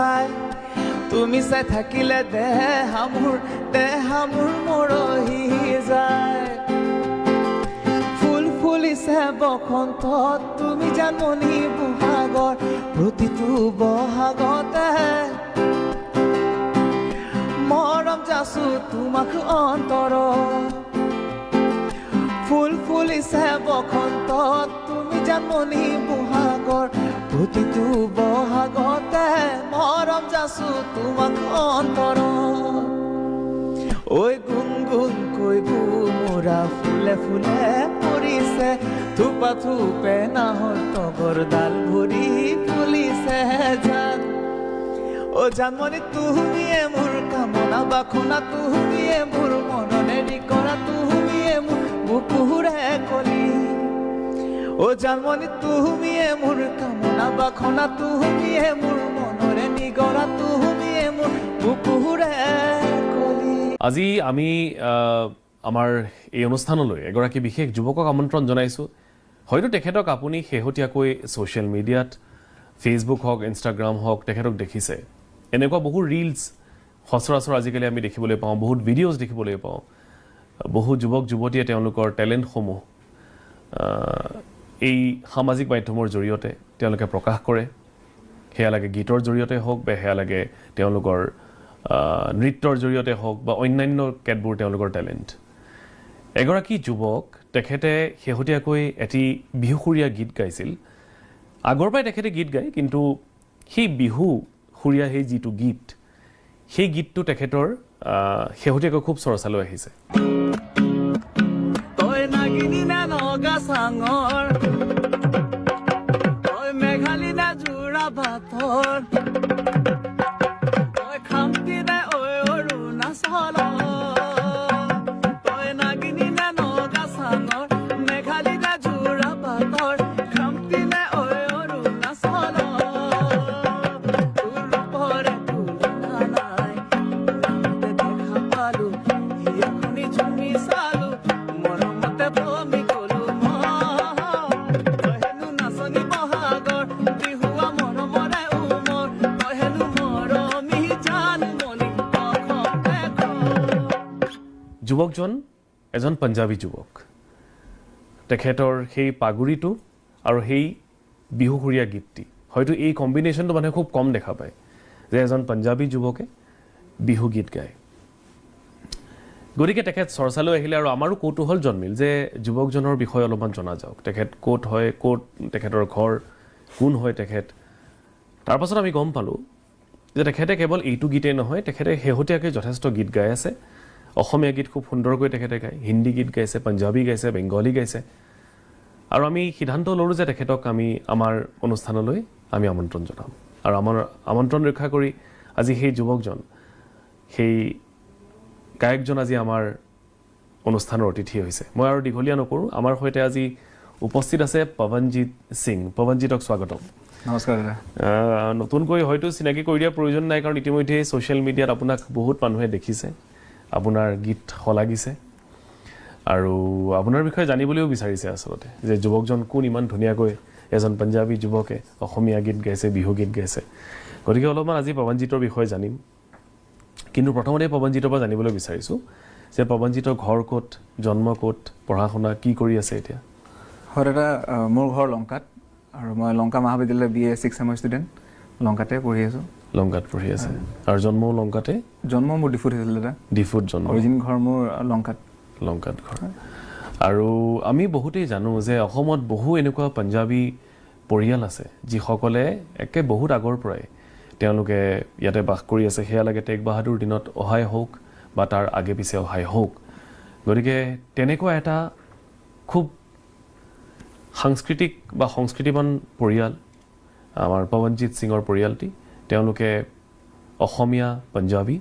চাই তুমি চাই থাকিলে দেহা মোৰ মৰহি যায় ফুল ফুলিছে বসন্তত তুমি জানমণি বহাগৰ প্ৰতিটো বহাগতে মৰম যাচো তোমাক অন্তৰ ফুল ফুলিছে বসন্তত তুমি জানমণি বহাগৰ প্ৰতিটো বহাগতে মৰম যাচো তোমাক অন্তৰ ঐ গুণগুণকৈ বুমুৰা ফুলে ফুলে পৰিছে থোপা থোপে নাহৰ তগৰ ডাল ভৰি ফুলিছে জান ও জানমণি তুমিয়ে মোৰ কামনা বাখনা তুমিয়ে মোৰ মননেৰি কৰা তুমিয়ে মোৰ বুকুৰে কলি ও জানমণি তুমিয়ে মোৰ কামনা বাখনা তুমিয়ে মোৰ মনৰে নিগৰা তুমিয়ে মোৰ বুকুৰে কলি আজি আমি আমাৰ এই অনুষ্ঠানলৈ এগৰাকী বিশেষ যুৱকক আমন্ত্ৰণ জনাইছো হয়তো তেখেতক আপুনি শেহতীয়াকৈ ছ'চিয়েল মিডিয়াত ফেচবুক হওক ইনষ্টাগ্ৰাম হওক তেখেতক দেখিছে এনেকুৱা বহু ৰিলছ সচৰাচৰ আজিকালি আমি দেখিবলৈ পাওঁ বহুত ভিডিঅ'জ দেখিবলৈ পাওঁ বহু যুৱক যুৱতীয়ে তেওঁলোকৰ টেলেণ্টসমূহ এই সামাজিক মাধ্যমৰ জৰিয়তে তেওঁলোকে প্ৰকাশ কৰে সেয়া লাগে গীতৰ জৰিয়তে হওক বা সেয়া লাগে তেওঁলোকৰ নৃত্যৰ জৰিয়তে হওক বা অন্যান্য কেতবোৰ তেওঁলোকৰ টেলেণ্ট এগৰাকী যুৱক তেখেতে শেহতীয়াকৈ এটি বিহুসুৰীয়া গীত গাইছিল আগৰ পৰাই তেখেতে গীত গায় কিন্তু সেই বিহুসুৰীয়া সেই যিটো গীত সেই গীতটো তেখেতৰ শেহতীয়াকৈ খুব চৰ্চালৈ আহিছে তই নাগিনী না নগা চাঙৰ তই মেঘালী না জোৰা ভাতৰ তই খামতি না ঐ অৰুণাচল তই নাগিনী না নগা চাঙৰ মেঘালী না জোৰা ভাতৰ খামতি না ঐ অৰুণাচল তোৰ ৰূপৰে তুলনা নাই দেখা পালো হিয়াখনি ঝুমি চালো মৰমতে ভমি কলো তই হেনো নাচনি বহাগৰ বিহুৱা মৰমৰে উমৰ তই হেনো মৰমি জানমণি অসম দেশ যুৱকজন এজন পঞ্জাবী যুৱক তেখেতৰ সেই পাগুৰিটো আৰু সেই বিহুসুৰীয়া গীতটি হয়তো এই কম্বিনেশ্যনটো মানুহে খুব কম দেখা পায় যে এজন পঞ্জাবী যুৱকে বিহু গীত গায় গতিকে তেখেত চৰ্চালৈ আহিলে আৰু আমাৰো কৌতূহল জন্মিল যে যুৱকজনৰ বিষয়ে অলপমান জনা যাওক তেখেত ক'ত হয় ক'ত তেখেতৰ ঘৰ কোন হয় তেখেত তাৰপাছত আমি গম পালোঁ যে তেখেতে কেৱল এইটো গীতেই নহয় তেখেতে শেহতীয়াকৈ যথেষ্ট গীত গাই আছে অসমীয়া গীত খুব সুন্দৰকৈ তেখেতে গায় হিন্দী গীত গাইছে পাঞ্জাবী গাইছে বেংগলী গাইছে আৰু আমি সিদ্ধান্ত ল'লোঁ যে তেখেতক আমি আমাৰ অনুষ্ঠানলৈ আমি আমন্ত্ৰণ জনাম আৰু আমাৰ আমন্ত্ৰণ ৰক্ষা কৰি আজি সেই যুৱকজন সেই গায়কজন আজি আমাৰ অনুষ্ঠানৰ অতিথি হৈছে মই আৰু দীঘলীয়া নকৰোঁ আমাৰ সৈতে আজি উপস্থিত আছে পৱনজিৎ সিং পৱনজিৎক স্বাগতম নমস্কাৰ দাদা নতুনকৈ হয়তো চিনাকি কৰি দিয়াৰ প্ৰয়োজন নাই কাৰণ ইতিমধ্যে ছ'চিয়েল মিডিয়াত আপোনাক বহুত মানুহে দেখিছে আপোনাৰ গীত শলাগিছে আৰু আপোনাৰ বিষয়ে জানিবলৈও বিচাৰিছে আচলতে যে যুৱকজন কোন ইমান ধুনীয়াকৈ এজন পঞ্জাবী যুৱকে অসমীয়া গীত গাইছে বিহু গীত গাইছে গতিকে অলপমান আজি পৱনজিতৰ বিষয়ে জানিম কিন্তু প্ৰথমতে পৱনজিতৰ পৰা জানিবলৈ বিচাৰিছোঁ যে পৱনজিতৰ ঘৰ ক'ত জন্ম ক'ত পঢ়া শুনা কি কৰি আছে এতিয়া হয় দাদা মোৰ ঘৰ লংকাত আৰু মই লংকা মহাবিদ্যালয় BA 6 চেমৰ ষ্টুডেণ্ট লংকাতে পঢ়ি আছোঁ লংকাত পঢ়ি আছে আৰু জন্মও লংকাতে জন্ম মোৰ ডিফুত হৈছিল দাদা ডিফুত জন্ম অৰিজিন ঘৰ মোৰ লংকাত ঘৰ আৰু আমি বহুতেই জানো যে অসমত বহু এনেকুৱা পঞ্জাবী পৰিয়াল আছে যিসকলে একে বহুত আগৰ পৰাই তেওঁলোকে ইয়াতে বাস কৰি আছে সেয়া লাগে টেগ বাহাদুৰ দিনত অহাই হওক বা তাৰ আগে পিছে অহাই হওক গতিকে তেনেকুৱা এটা খুব সাংস্কৃতিক বা সংস্কৃতিবান পৰিয়াল আমাৰ পৱনজিৎ সিঙৰ পৰিয়ালটি তেওঁলোকে অসমীয়া পঞ্জাবী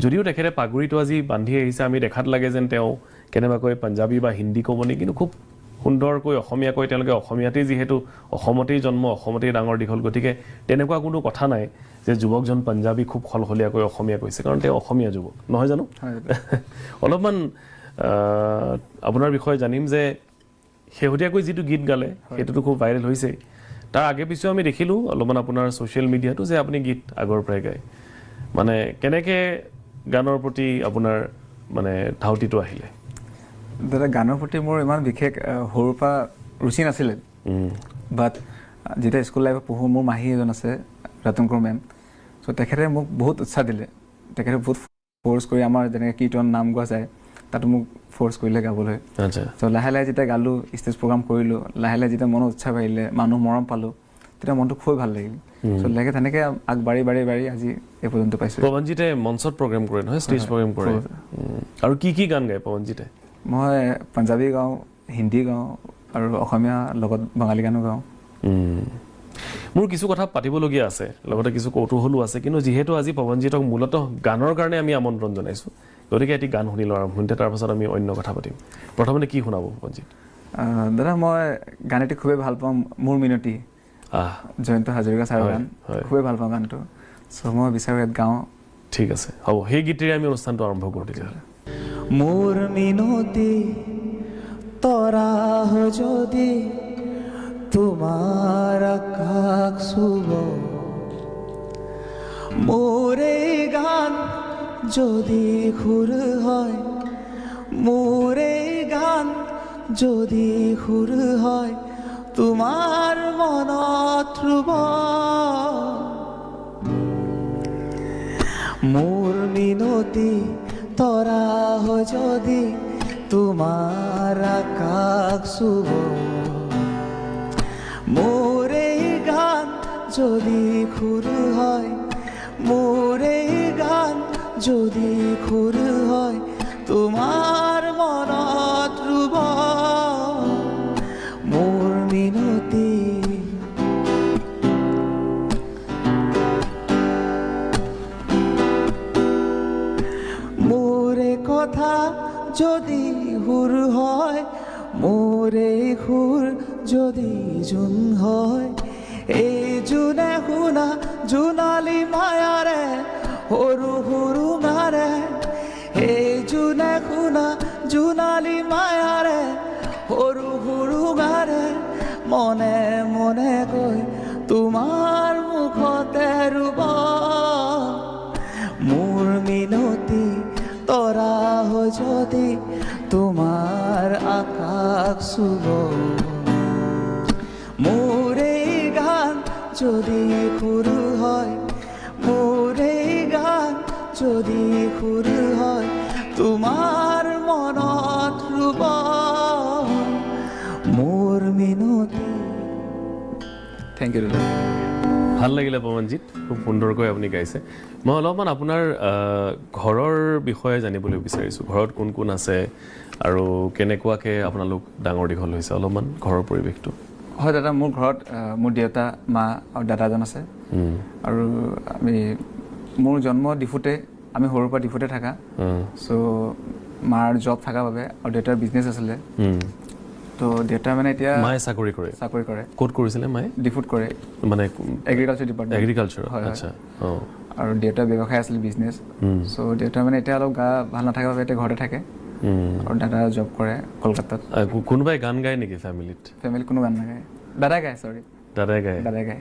যদিও তেখেতে পাগুৰিটো আজি বান্ধি আহিছে আমি দেখাত লাগে যেন তেওঁ কেনেবাকৈ পঞ্জাবী বা হিন্দী ক'ব নেকি কিন্তু খুব সুন্দৰকৈ অসমীয়াকৈ তেওঁলোকে অসমীয়াতেই যিহেতু অসমতেই জন্ম অসমতেই ডাঙৰ দীঘল গতিকে তেনেকুৱা কোনো কথা নাই যে যুৱকজন পঞ্জাবী খুব সলসলীয়াকৈ অসমীয়া কৈছে কাৰণ তেওঁ অসমীয়া যুৱক নহয় জানো অলপমান আপোনাৰ বিষয়ে জানিম যে শেহতীয়াকৈ যিটো গীত গালে সেইটোতো খুব ভাইৰেল হৈছে তাৰ আগে পিছেও আমি দেখিলোঁ অলপমান আপোনাৰ ছ'চিয়েল মিডিয়াটো যে আপুনি গীত আগৰ পৰাই গায় মানে কেনেকৈ গানৰ প্ৰতি আপোনাৰ মানে ধাউতিটো আহিলে দাদা গানৰ প্ৰতি মোৰ ইমান বিশেষ সৰুৰ পৰা ৰুচি নাছিলে বাট যেতিয়া স্কুল লাইফত পঢ়োঁ মোৰ মাহী এজন আছে ৰতনকৰ মেম চ' তেখেতে মোক বহুত উৎসাহ দিলে তেখেতে বহুত ফ'ৰ্চ কৰি আমাৰ যেনেকৈ কীৰ্তন নাম গোৱা যায় তাতো মোক ফ'ৰ্চ কৰিলে গাবলৈ আচ্ছা চ' লাহে লাহে যেতিয়া গালোঁ ষ্টেজ প্ৰগ্ৰাম কৰিলোঁ লাহে লাহে যেতিয়া মনত উৎসাহ বাঢ়িলে মানুহ মৰম পালোঁ তেতিয়া মনটো খুবেই ভাল লাগিল চ' লাহে তেনেকৈ আগবাঢ়ি আজি এই পৰ্যন্ত পাইছোঁ পৱনজিতে মঞ্চত প্ৰগ্ৰেম কৰে নহয় ষ্টেজ প্ৰগ্ৰেম কৰে আৰু কি গান গায় পৱনজিতে মই পাঞ্জাবী গাওঁ হিন্দী গাওঁ আৰু অসমীয়া লগত বঙালী গানো গাওঁ মোৰ কিছু কথা পাতিবলগীয়া আছে লগতে কিছু কৌতূহলো আছে কিন্তু যিহেতু আজি পৱনজিতক মূলতঃ গানৰ কাৰণে আমি আমন্ত্ৰণ জনাইছোঁ গতিকে এটি গান শুনি লওঁ আৰম্ভণিতে তাৰপাছত আমি অন্য কথা পাতিম প্ৰথমতে কি শুনাব পৱনজিত দাদা মই গান এটি খুবেই ভাল পাওঁ মোৰ মিনতি জয়ন্ত হাজৰিকা ছাৰৰ গান খুবেই ভাল পাওঁ গানটো চ' মই বিচাৰোঁ ইয়াত গাওঁ ঠিক আছে হ'ব সেই গীতেৰে আমি অনুষ্ঠানটো আৰম্ভ কৰোঁ তেতিয়াহ'লে মোৰ মিনতি তৰা যদি তোমাৰ আকাশ চুব মোৰ এই গান যদি সুৰ হয় মোৰ এই গান যদি সুৰ হয় তোমাৰ মনত ধ্ৰুৱ মোৰ মিনতি তৰা যদি তোমাৰ আকাশ চুব মোৰ এই গান যদি সুৰ হয় মোৰ এই গান যদি সুৰ হয় তোমাৰ মনত ধ্ৰুৱ মোৰ মিনতি মোৰে কথা যদি সুৰ হয় মোৰে সুৰ যদি জোন হয় এই জোনে শুনা জোনালী মায়াৰে সৰু সৰু গাৰে এই জোনে শুনা জোনালী মায়াৰে সৰু সৰু গাৰে মনে মনে গৈ তোমাৰ মুখতে ৰুব মোৰ মিনতি তৰা যদি তোমাৰ আকাশ চুব মোৰ এই গান যদি সুৰ হয় মোৰ এই গান যদি সুৰ হয় তোমাৰ মনত ধ্ৰুৱ মোৰ মিনতি থেংক ইউ দাদা ভাল লাগিলে পৱনজিত খুব সুন্দৰকৈ আপুনি গাইছে মই অলপমান আপোনাৰ ঘৰৰ বিষয়ে জানিবলৈ বিচাৰিছোঁ ঘৰত কোন কোন আছে আৰু কেনেকুৱাকৈ আপোনালোক ডাঙৰ দীঘল হৈছে অলপমান ঘৰৰ পৰিৱেশটো হয় দাদা মোৰ ঘৰত মোৰ দেউতা মা আৰু দাদা এজন আছে আৰু আমি মোৰ জন্ম ডিফুতে আমি সৰুৰ পৰা ডিফুতে থাকা চ' মাৰ জব থকাৰ বাবে আৰু দেউতাৰ বিজনেছ আছিলে তো দেউতা মানে এতিয়া মায়ে চাকৰি কৰে ক'ত কৰিছিলে মায়ে ডিফুট কৰে মানে এগ্ৰিকালচাৰ ডিপাৰ্টমেণ্ট এগ্ৰিকালচাৰ আচ্ছা অঁ আৰু দেউতাৰ ব্যৱসায় আছিলে বিজনেছ চ' দেউতা মানে এতিয়া অলপ গা ভাল নাথাকাৰ বাবে এতিয়া ঘৰতে থাকে আৰু দাদা জব কৰে কলকাতাত কোনোবাই গান গায় নেকি ফেমিলিত কোনো গান নাগায় দাদাই গায়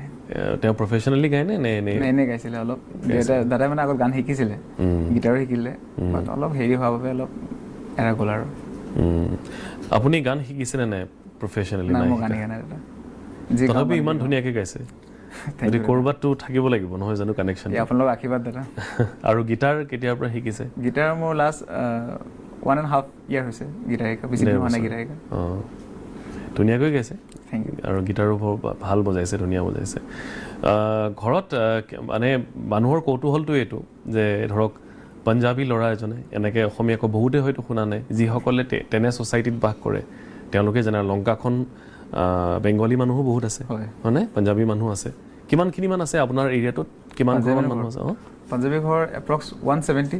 তেওঁ প্ৰফেচনেলি গায় নে এনেই গাইছিলে অলপ দাদাই মানে আগত গান শিকিছিলে গীটাৰো শিকিলে বাট অলপ হেৰি হোৱাৰ বাবে অলপ এৰা গ'ল আৰু আপুনি গান শিকিছেনে নাই প্ৰফেচনেলি মই গান শিকা নাই দাদা তথাপি ইমান ধুনীয়াকৈ গাইছে যদি ক'ৰবাততো থাকিব লাগিব নহয় জানো কানেকশ্যন আপোনালোকৰ আশীৰ্বাদ দাদা আৰু গীটাৰ কেতিয়াৰ পৰা শিকিছে গীটাৰ মোৰ লাষ্ট 1.5 year হৈছে গীটাৰ শিকা বেছি দিন হোৱা নাই গীটাৰ শিকা অঁ ধুনীয়াকৈ গাইছে থেংক ইউ আৰু গীটাৰো ভাল বজাইছে ধুনীয়া বজাইছে ঘৰত মানে মানুহৰ কৌতূহলটো এইটো যে ধৰক পাঞ্জাবী ল'ৰা এজনে এনেকৈ অসমীয়াকৈ বহুতে হয়তো শুনা নাই যিসকলে তেনে ছ'চাইটিত বাস কৰে তেওঁলোকে জানে লংকাখন বেংগলী মানুহো বহুত আছে হয়নে পাঞ্জাবী মানুহ আছে কিমানখিনিমান আছে আপোনাৰ এৰিয়াটোত কিমান ঘৰমান মানুহ আছে অঁ পাঞ্জাবী ঘৰ এপ্ৰক্স 170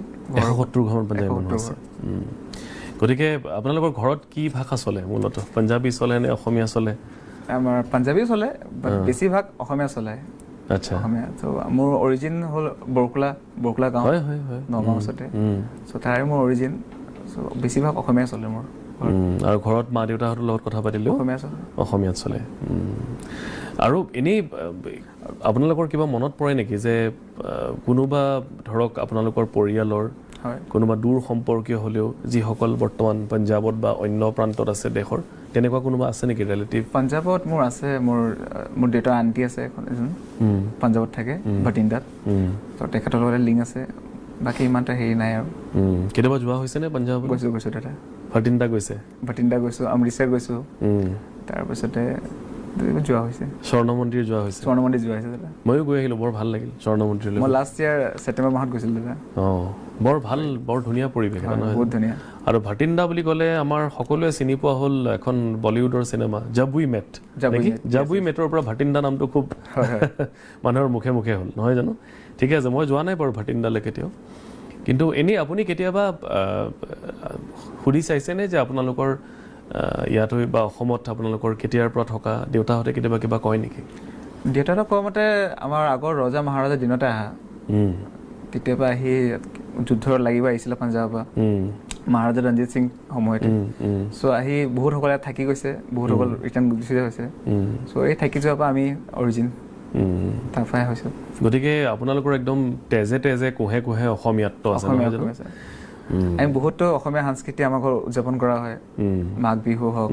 ঘৰমান পাঞ্জাবী মানুহ আছে গতিকে আপোনালোকৰ ঘৰত কি ভাষা চলে মূলতঃ পাঞ্জাবী চলে নে অসমীয়া চলে আমাৰ পাঞ্জাবী চলে বাট বেছিভাগ অসমীয়া চলে আচ্ছা অসমীয়া ত' মোৰ অৰিজিন হ'ল বৰকুলা গাঁও হয় নগাঁও ওচৰতে চ' তাৰে মোৰ অৰিজিন চ' বেছিভাগ অসমীয়া চলে মোৰ আৰু ঘৰত মা দেউতাহঁতৰ লগত কথা পাতিলেও অসমীয়াত চলে আৰু এনেই আপোনালোকৰ কিবা মনত পৰে নেকি যে কোনোবা ধৰক আপোনালোকৰ পৰিয়ালৰ কোনোবা দূৰ সম্পৰ্কীয় হ'লেও যিসকল বৰ্তমান পঞ্জাৱত বা অন্য প্ৰান্তত আছে দেশৰ তেনেকুৱা কোনোবা আছে নেকি ৰিলেটিভ পঞ্জাৱত মোৰ আছে মোৰ দেউতাৰ আণ্টি আছে এখন এজন পঞ্জাৱত থাকে ভাটিন্দাত তো তেখেতৰ লগত লিংক আছে বাকী ইমান এটা হেৰি নাই আৰু কেতিয়াবা যোৱা হৈছে নে পঞ্জাৱত গৈছো দাদা ভাটিন্দা গৈছো অমৃতসৰ গৈছো তাৰপিছতে যোৱা হৈছে স্বৰ্ণ মন্দিৰ যোৱা হৈছে দাদা ময়ো গৈ আহিলোঁ বৰ ভাল লাগিল স্বৰ্ণ মন্দিৰলৈ মই লাষ্ট ইয়াৰ ছেপ্টেম্বৰ মাহত গৈছিলোঁ দাদা বৰ ধুনীয়া পৰিৱেশ নহয় বহুত ধুনীয়া আৰু ভাটিন্দা বুলি ক'লে আমাৰ সকলোৱে চিনি পোৱা হ'ল এখন বলিউডৰ চিনেমা জব উই মেটৰ পৰা ভাটিন্দা নামটো খুব মানুহৰ মুখে মুখে হ'ল নহয় জানো ঠিকে আছে মই যোৱা নাই বাৰু ভাটিন্দালৈ কেতিয়াও কিন্তু এনেই আপুনি কেতিয়াবা সুধি চাইছেনে যে আপোনালোকৰ ইয়াত বা অসমত আপোনালোকৰ কেতিয়াৰ পৰা থকা দেউতাহঁতে কেতিয়াবা কিবা কয় নেকি দেউতাহঁতে কোৱা মতে আমাৰ আগৰ ৰজা মহাৰাজাৰ দিনতে আহা কেতিয়াবা আহি যুদ্ধৰ লাগিব আহিছিলে পঞ্জাৱৰ পৰা মহাৰাজা ৰঞ্জিত সিং সময়তে চ' আহি বহুতসকলে থাকি গৈছে বহুতসকল ৰিটাৰ্ণ গুচি হৈছে চ' এই থাকি যোৱাৰ পৰা আমি অৰিজিন তাৰ পৰাই হৈছোঁ গতিকে আপোনালোকৰ একদম তেজে তেজে কোহে কোহে অসমীয়াত্ব আছে আমি বহুতো অসমীয়া সংস্কৃতি আমাৰ ঘৰত উদযাপন কৰা হয় মাঘ বিহু হওক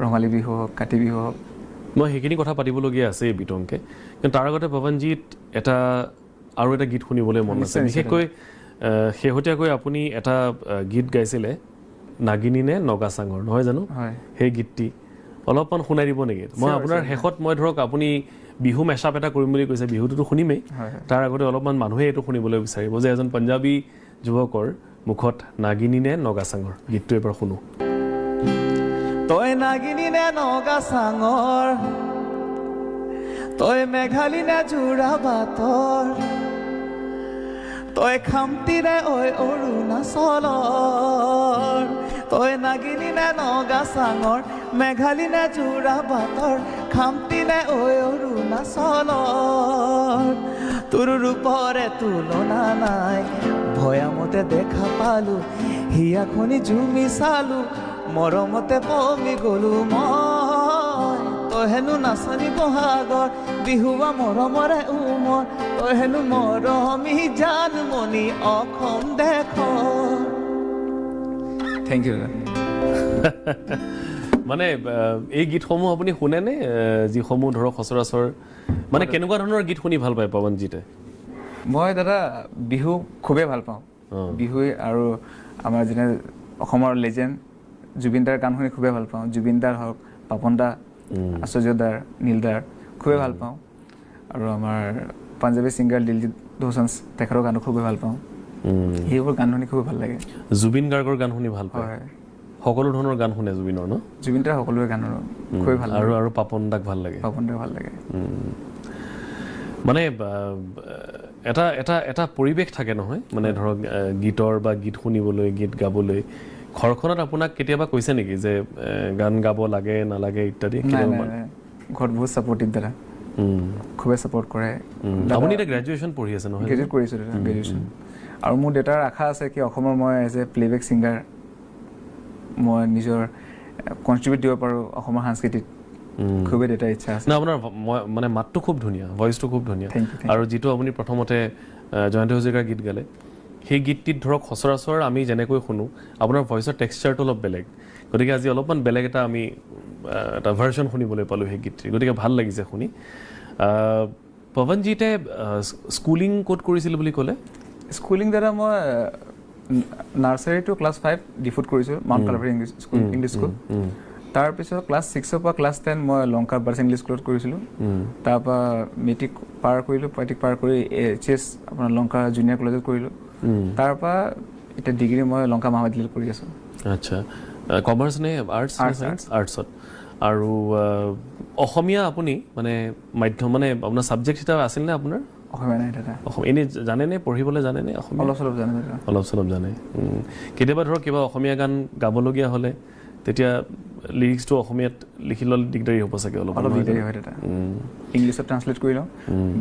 ৰঙালী বিহু হওক কাতি বিহু হওক মই সেইখিনি কথা পাতিবলগীয়া আছে বিতংকে কিন্তু তাৰ আগতে পৱনজিত আৰু এটা গীত শুনিবলৈ মন আছে বিশেষকৈ শেহতীয়াকৈ আপুনি এটা গীত গাইছিলে নাগিনী নে নগাচাঙৰ নহয় জানো সেই গীতটি অলপমান শুনাই দিব নেকি মই আপোনাৰ শেষত মই ধৰক আপুনি বিহু মেচাপ এটা কৰিম বুলি কৈছে বিহুটোতো শুনিমেই তাৰ আগতে অলপমান মানুহে এইটো শুনিবলৈ বিচাৰিব যে এজন পঞ্জাবী যুৱকৰ মুখত নাগিনী নে নগাচাঙৰ গীতটো এবাৰ শুনো তই নাগিনী নে নগাচাঙৰ তই মেঘালী নে জোৰা বাটৰ তই খামটি নে ঐ অৰুণাচলৰ তই নাগিনী নে নগাচাঙৰ মেঘালী নে জোৰা বাটৰ খামটি নে ঐ অৰুণাচলৰ তোৰ ৰূপৰে তুলনা নাই ভয়ামতে দেখা পালো হিয়াখনি জুমি চালো মৰমতে পমি গলো মই তই হেনো নাচনি বহাগৰ বিহুৱা মৰমৰে উমৰ তই হেনো মৰমী জানমণি অসম দেশ থেংক ইউ মানে এই গীতসমূহ আপুনি শুনেনে যিসমূহ ধৰক সচৰাচৰ মানে কেনেকুৱা ধৰণৰ গীত শুনি ভাল পায় পৱনজিতে মই দাদা বিহু খুবেই ভাল পাওঁ বিহু আৰু আমাৰ যেনে অসমৰ লেজেণ্ড জুবিন দাৰ গান শুনি খুবেই ভাল পাওঁ জুবিন দাৰ হওক পাপন দা আচাৰ্য দাৰ নীল দাৰ খুবেই ভাল পাওঁ আৰু আমাৰ পাঞ্জাবী ছিংগাৰ দিলজিৎ দোসাঞ্জ তেখেতৰ গানো খুবেই ভাল পাওঁ সেইবোৰ গান শুনি খুবেই ভাল লাগে জুবিন গাৰ্গৰ গান শুনি ভাল পায় সকলো ধৰণৰ গান শুনে জুবিনৰ ন জুবিন দাৰ সকলোৰে গান খুবেই ভাল লাগে আৰু পাপন দাক ভাল লাগে মানে এটা পৰিৱেশ থাকে নহয় মানে ধৰক গীতৰ বা গীত শুনিবলৈ গীত গাবলৈ ঘৰখনত আপোনাক কেতিয়াবা কৈছে নেকি যে গান গাব লাগে নালাগে ইত্যাদি ঘৰত বহুত ছাপৰ্টিভ দাদা খুবেই ছাপৰ্ট কৰে আপুনি এতিয়া গ্ৰেজুৱেশ্যন পঢ়ি আছে নহয় গ্ৰেজুৱেট কৰিছোঁ দাদা গ্ৰেজুৱেশ্যন আৰু মোৰ দেউতাৰ আশা আছে কি অসমৰ মই এজ এ প্লেবেক ছিংগাৰ মই নিজৰ কণ্ট্ৰিবিউট দিব পাৰোঁ অসমৰ সংস্কৃতিত খুবেই দেউতাৰ ইচ্ছা আছে না আপোনাৰ মানে মাতটো খুব ধুনীয়া ভইচটো খুব ধুনীয়া আৰু যিটো আপুনি প্ৰথমতে জয়ন্ত হাজৰিকাৰ গীত গালে সেই গীতটিত ধৰক সচৰাচৰ আমি যেনেকৈ শুনো আপোনাৰ ভইচৰ টেক্সচাৰটো অলপ বেলেগ গতিকে আজি অলপমান বেলেগ এটা আমি এটা ভাৰ্জন শুনিবলৈ পালোঁ সেই গীতটিৰ গতিকে ভাল লাগিছে শুনি পৱনজিতে স্কুলিং ক'ত কৰিছিল বুলি ক'লে স্কুলিং দাদা মই নাৰ্চাৰী টু ক্লাছ 5 ডিফুট কৰিছোঁ মাউণ্ট কালভাৰী ইংলিছ স্কুল তাৰপিছত ক্লাছ 6ৰ পৰা ক্লাছ 10 মই লংকা বাৰ্ছ ইংলিছ স্কুলত কৰিছিলোঁ তাৰপৰা মেট্ৰিক পাৰ কৰিলোঁ মেট্ৰিক পাৰ কৰি HS আপোনাৰ লংকা জুনিয়ৰ কলেজত কৰিলোঁ তাৰপৰা এতিয়া ডিগ্ৰী মই লংকা মহাবিদ্যালয়ত কৰি আছোঁ আচ্ছা কমাৰ্চ নে আৰ্টছত আৰু অসমীয়া আপুনি মানে মাধ্যম মানে আপোনাৰ ছাবজেক্ট এটা আছিল নে আপোনাৰ অসমীয়া নাই দাদা এনেই জানেনে পঢ়িবলৈ জানেনে অসমীয়া অলপ চলপ জানে কেতিয়াবা ধৰক কিবা অসমীয়া গান গাবলগীয়া হ'লে তেতিয়া লিৰিক্সটো অসমীয়াত লিখি ল'লে দিগদাৰী হ'ব চাগে অলপ দিগদাৰী হয় দাদা ইংলিছত ট্ৰান্সলেট কৰি লওঁ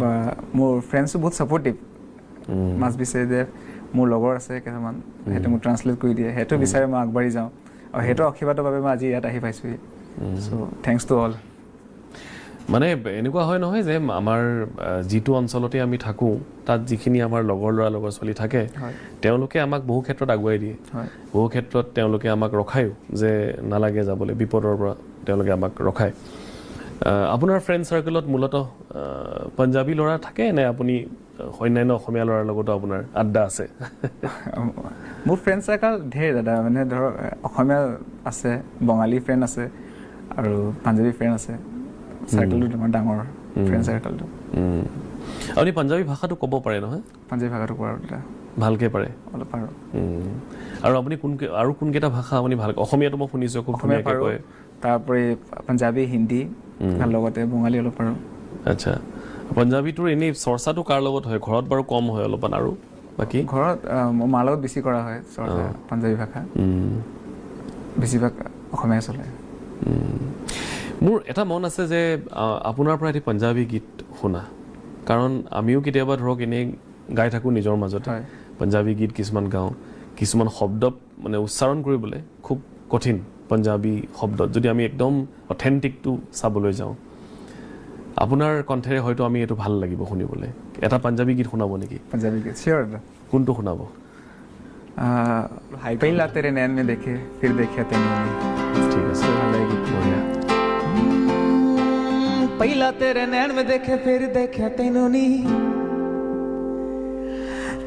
বা মোৰ ফ্ৰেণ্ডছো বহুত ছাপৰ্টিভ মাছ বিচাৰে যে মোৰ লগৰ আছে কেইটামান সিহঁতে মোক ট্ৰান্সলেট কৰি দিয়ে সেইটো বিচাৰে মই আগবাঢ়ি যাওঁ আৰু সেইটো আশীৰ্বাদৰ বাবে মই আজি ইয়াত আহি পাইছোঁহি চ' থেংকছ টু অল মানে এনেকুৱা হয় নহয় যে আমাৰ যিটো অঞ্চলতে আমি থাকোঁ তাত যিখিনি আমাৰ লগৰ ল'ৰা লগৰ ছোৱালী থাকে তেওঁলোকে আমাক বহু ক্ষেত্ৰত আগুৱাই দিয়ে বহু ক্ষেত্ৰত তেওঁলোকে আমাক ৰখায়ো যে নালাগে যাবলৈ বিপদৰ পৰা তেওঁলোকে আমাক ৰখায় আপোনাৰ ফ্ৰেণ্ড চাৰ্কেলত মূলতঃ পঞ্জাবী ল'ৰা থাকে নে আপুনি অন্যান্য অসমীয়া ল'ৰাৰ লগতো আপোনাৰ আড্ডা আছে মোৰ ফ্ৰেণ্ড চাৰ্কেল ঢেৰ দাদা মানে ধৰক অসমীয়া আছে বঙালী ফ্ৰেণ্ড আছে আৰু পাঞ্জাবী ফ্ৰেণ্ড আছে চাৰ্কেলটো তোমাৰ ডাঙৰ ফ্ৰেণ্ড চাৰ্কেলটো আপুনি পাঞ্জাবী ভাষাটো ক'ব পাৰে নহয় পাঞ্জাবী ভাষাটো কোৱাৰ দাদা ভালকৈ পাৰে অলপ পাৰোঁ আৰু আপুনি কোনকেইটা ভাষা আপুনি ভাল অসমীয়াটো মই শুনিছোঁ খুব অসমীয়া ধুনীয়াকৈ কয় তাৰোপৰি পাঞ্জাবী হিন্দী আৰু লগতে বঙালী অলপ পাৰোঁ আচ্ছা পাঞ্জাবীটোৰ এনেই চৰ্চাটো কাৰ লগত হয় ঘৰত বাৰু কম হয় অলপমান আৰু বাকী ঘৰত মোৰ মাৰ লগত বেছি কৰা হয় চৰ্চা পাঞ্জাবী ভাষা বেছিভাগ অসমীয়া চলে মোৰ এটা মন আছে যে আপোনাৰ পৰা এটি পাঞ্জাবী গীত শুনা কাৰণ আমিও কেতিয়াবা ধৰক এনেই গাই থাকোঁ নিজৰ মাজতে পাঞ্জাবী গীত কিছুমান গাওঁ কিছুমান শব্দ মানে উচ্চাৰণ কৰিবলৈ খুব কঠিন পাঞ্জাবী শব্দত যদি আমি একদম অথেণ্টিকটো চাবলৈ যাওঁ আপোনাৰ কণ্ঠেৰে হয়তো আমি এইটো ভাল লাগিব শুনিবলৈ এটা পাঞ্জাবী গীত শুনাব নেকি পাঞ্জাবী গীত চিয়'ৰ দাদা কোনটো শুনাব पहिला तेरे नैन में देखे फिर देखा तेनू ঠিক আছে ভাল লাগে গীত বঢ়িয়া पहिला तेरे नैन में देखे फिर देखा तेनू नी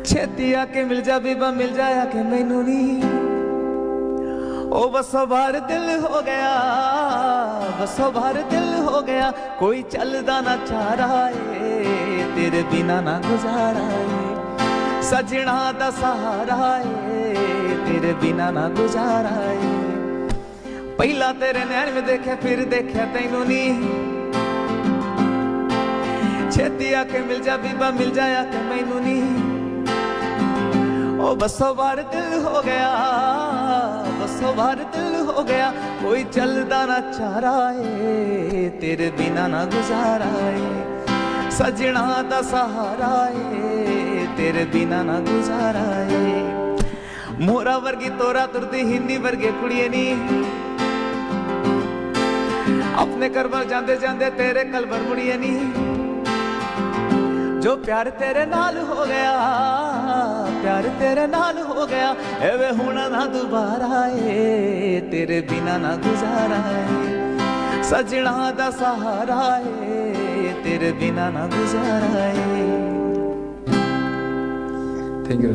छेती आके मिल जा बीबा मिल जाया के मैनू नी ओ बसो बार दिल हो गया बसो बार दिल हो गया कोई चलदा ना चाह रहा है तेरे बिना ना गुजारा है सजना दा सहारा है तेरे बिना ना गुजारा है पहिला तेरे नैन में देखे फिर देखा तैनू नी छेती आके मिल जा बीबा मिल जाया के मैनू नी ओ बसो बार दिल हो गया बसो बार दिल हो गया कोई चलदा ना चाह रहा है तेरे बिना ना गुजारा है सजना दा सहारा है तेरे बिना ना गुजारा है मोरा वर्गी तोरा तुरती हिंदी वर्गे कुड़िए नी अपने करवर जांदे जांदे तेरे कलवर मुड़िए नी जो प्यार तेरे नाल हो गया प्यार तेरे नाल हो गया एवे होना ना दोबारा है तेरे बिना ना गुजारा है सजना दा सहारा है तेरे बिना ना गुजारा है थैंक यू